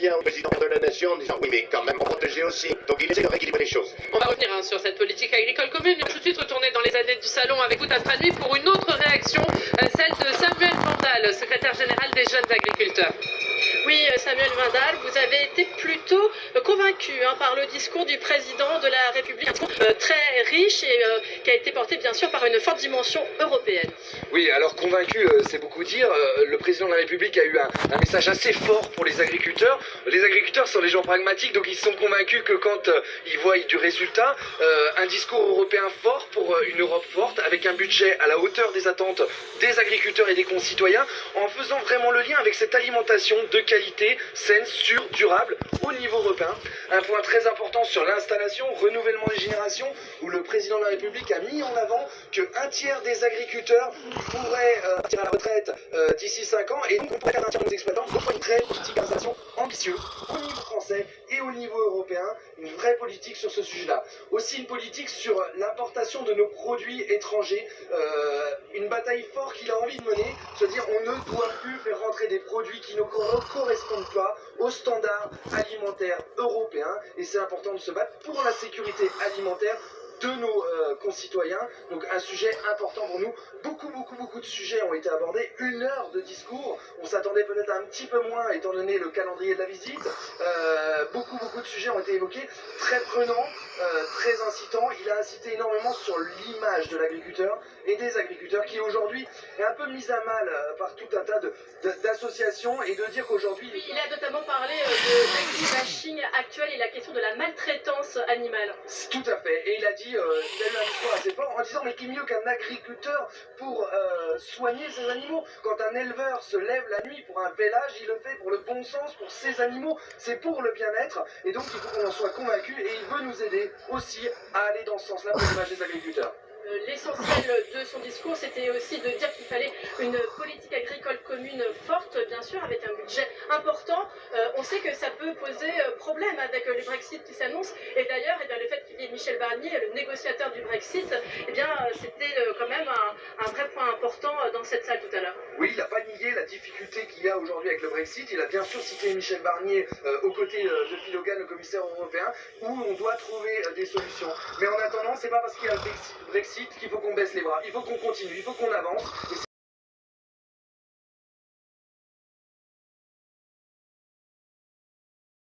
revient au président de la nation en disant oui, mais quand même, on protéger aussi. Donc il essaie de rééquilibrer les choses. On va revenir sur cette politique agricole commune. On va tout de suite retourner dans les années du salon avec vous, Tafrani, pour une autre réaction, celle de Samuel Vandal, secrétaire général des jeunes agriculteurs. Oui, Samuel Vandal, vous avez été plutôt convaincu par le discours du président de la République, un discours très riche et qui a été porté bien sûr par une forte dimension européenne. Oui, alors convaincu, c'est beaucoup dire. Le président de la République a eu un message assez fort pour les agriculteurs. Les agriculteurs sont des gens pragmatiques, donc ils sont convaincus que quand ils voient du résultat, un discours européen fort pour une Europe forte, avec un budget à la hauteur des attentes des agriculteurs et des concitoyens, en faisant vraiment le lien avec cette alimentation de qualité, saine, sûre, durable, au niveau européen. Un point très important sur l'installation, renouvellement des générations, où le président de la République a mis en avant qu'un tiers des agriculteurs pourraient partir à la retraite d'ici 5 ans, et donc on pourrait faire un tiers des exploitants, donc une vraie politique d'installation ambitieuse au niveau français et au niveau européen, une vraie politique sur ce sujet-là. Aussi une politique sur l'importation de nos produits étrangers, une bataille forte qu'il a envie de mener, se dire on ne doit plus faire rentrer des produits qui ne correspondent pas aux standards alimentaires européens, et c'est important de se battre pour la sécurité alimentaire de nos concitoyens. Donc un sujet important pour nous. Beaucoup de sujets ont été abordés. 1 heure de discours. On s'attendait peut-être un petit peu moins étant donné le calendrier de la visite. Beaucoup de sujets ont été évoqués. Très prenant, très incitant. Il a incité énormément sur l'image de l'agriculteur et des agriculteurs qui aujourd'hui est un peu mise à mal par tout un tas d'associations, et de dire qu'aujourd'hui... Oui, il a notamment parlé de l'agri-bashing actuel et la question de la maltraitance animale. Tout à fait. Et il a dit, il a eu un discours assez fort en disant mais qui mieux qu'un agriculteur pour soigner ses animaux. Quand un éleveur se lève la nuit pour un vélage, il le fait pour le bon sens, pour ses animaux, c'est pour le bien-être, et donc il faut qu'on en soit convaincu, et il veut nous aider aussi à aller dans ce sens-là pour l'image des agriculteurs. L'essentiel de son discours, c'était aussi de dire qu'il fallait une politique agricole commune forte, bien sûr, avec un budget important. On sait que ça peut poser problème avec le Brexit qui s'annonce. Et d'ailleurs, le fait qu'il y ait Michel Barnier, le négociateur du Brexit, c'était quand même un vrai point important dans cette salle tout à l'heure. Oui, il n'a pas nié la difficulté qu'il y a aujourd'hui avec le Brexit. Il a bien sûr cité Michel Barnier aux côtés de Phil Hogan, le commissaire européen, où on doit trouver des solutions. Mais en attendant, c'est pas parce qu'il y a le Brexit qu'il faut qu'on baisse les bras. Il faut qu'on continue, il faut qu'on avance. Et